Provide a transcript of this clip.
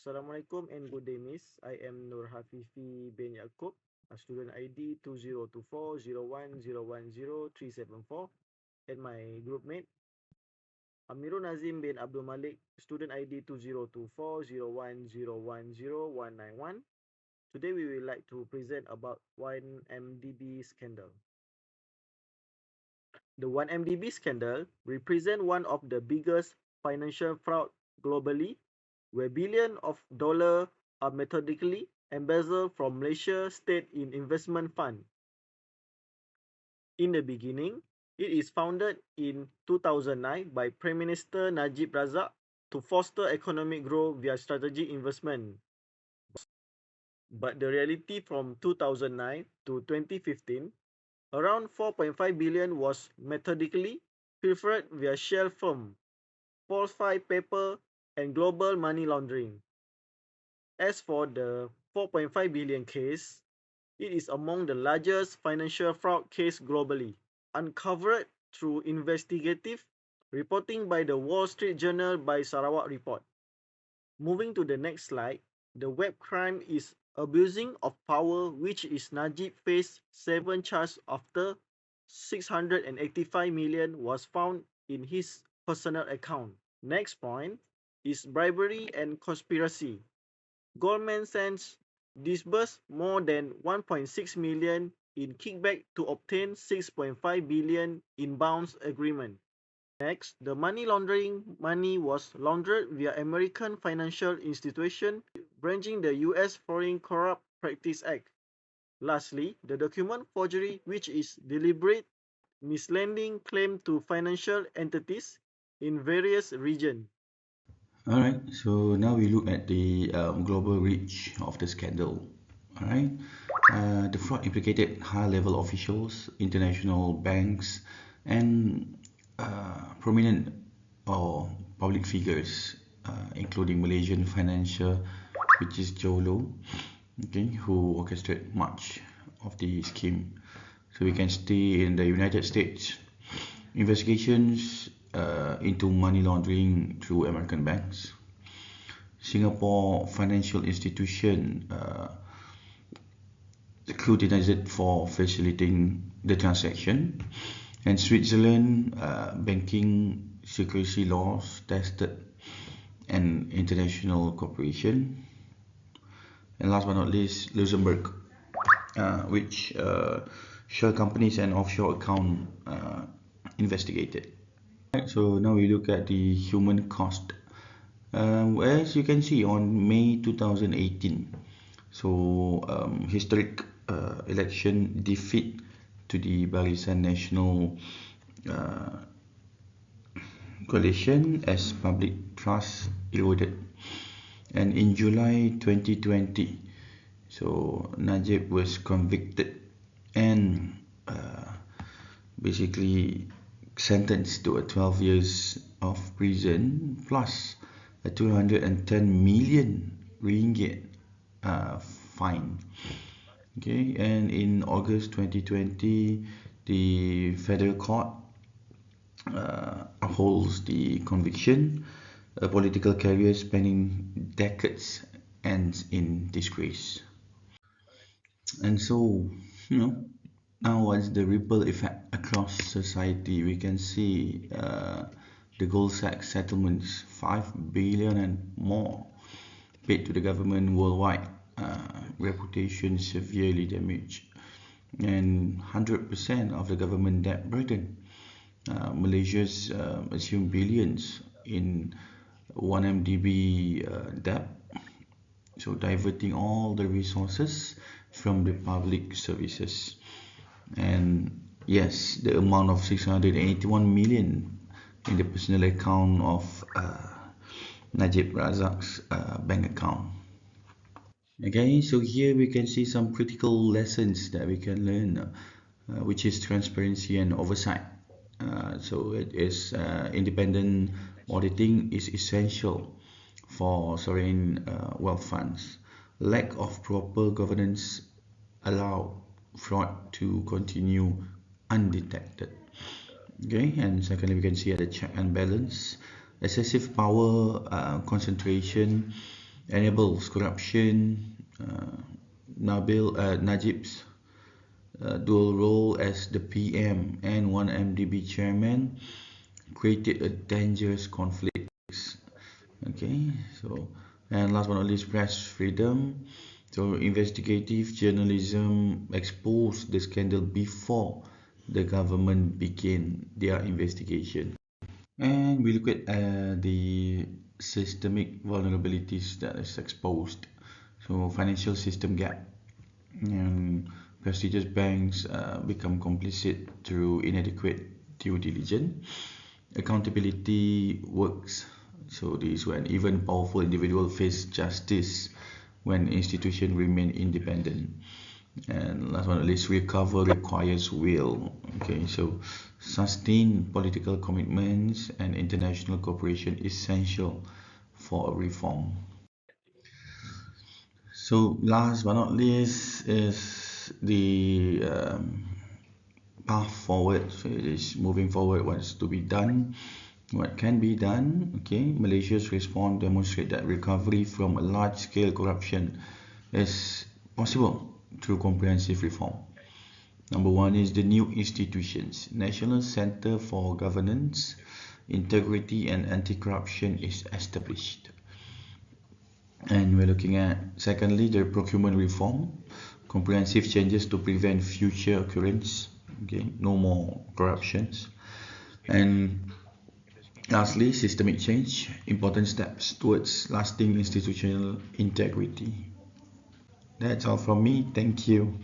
Assalamualaikum and good day, Miss. I am Nur Hafifi bin Yaakob, a student ID 202401010374, and my group mate Amirul Nazim bin Abdul Malik, student ID 202401010191. Today we will like to present about 1MDB scandal. The 1MDB scandal represents one of the biggest financial fraud globally, where billions of dollars are methodically embezzled from Malaysia state in investment fund. In the beginning, it is founded in 2009 by Prime Minister Najib Razak to foster economic growth via strategic investment. But the reality from 2009 to 2015, around 4.5 billion was methodically pilfered via shell firm, falsified paper, and global money laundering. As for the 4.5 billion case, it is among the largest financial fraud case globally, uncovered through investigative reporting by the Wall Street Journal by Sarawak Report. Moving to the next slide, the web crime is abusing of power, which is Najib faced 7 charges after 685 million was found in his personal account. Next point is bribery and conspiracy. Goldman Sachs disbursed more than 1.6 million in kickback to obtain 6.5 billion in bonds agreement. Next, the money laundering money was laundered via American financial institution, breaching the US Foreign Corrupt Practice Act. Lastly, the document forgery, which is deliberate mislending claim to financial entities in various regions. Alright, so now we look at the global reach of the scandal. Alright, the fraud implicated high-level officials, international banks, and prominent or public figures, including Malaysian financier, which is Jolo, okay, who orchestrated much of the scheme. So we can see in the United States, investigations into money laundering through American banks. Singapore financial institution scrutinized for facilitating the transaction, and Switzerland banking secrecy laws tested an international cooperation, and last but not least, Luxembourg, which shell companies and offshore account investigated. So now we look at the human cost. As you can see, on May 2018, so historic election defeat to the Barisan Nasional coalition as public trust eroded. And in July 2020, so Najib was convicted and basically sentenced to a 12 years of prison plus a 210 million ringgit fine. Okay, and in August 2020, the federal court upholds the conviction. A political career spanning decades ends in disgrace. And so, now what's the ripple effect across society? We can see the Gold Sachs settlements, 5 billion and more paid to the government worldwide, reputation severely damaged, and 100% of the government debt burden. Malaysia's assumed billions in 1MDB debt, so diverting all the resources from the public services. And yes, the amount of 681 million in the personal account of Najib Razak's bank account. Okay, so here we can see some critical lessons that we can learn, which is transparency and oversight. So it is independent auditing is essential for sovereign wealth funds. Lack of proper governance allow fraud to continue undetected. Okay, and secondly, we can see at the check and balance, excessive power concentration enables corruption. Najib's dual role as the PM and one MDB chairman created a dangerous conflict. Okay, so and last but not least, press freedom. So investigative journalism exposed the scandal before the government began their investigation. And we look at the systemic vulnerabilities that is exposed. So financial system gap. And prestigious banks become complicit through inadequate due diligence. Accountability works. So this is when even powerful individuals face justice when institutions remain independent. And last but not least, recover requires will. Okay, so sustained political commitments and international cooperation essential for a reform. So last but not least is the path forward. So it is moving forward. What's to be done? What can be done? Okay, Malaysia's response demonstrate that recovery from a large-scale corruption is possible through comprehensive reform. Number one is the new institutions. National Center for Governance, Integrity and Anti-Corruption is established. And we're looking at, secondly, the procurement reform, comprehensive changes to prevent future occurrence. Okay, no more corruptions. And lastly, systemic change, important steps towards lasting institutional integrity. That's all from me. Thank you.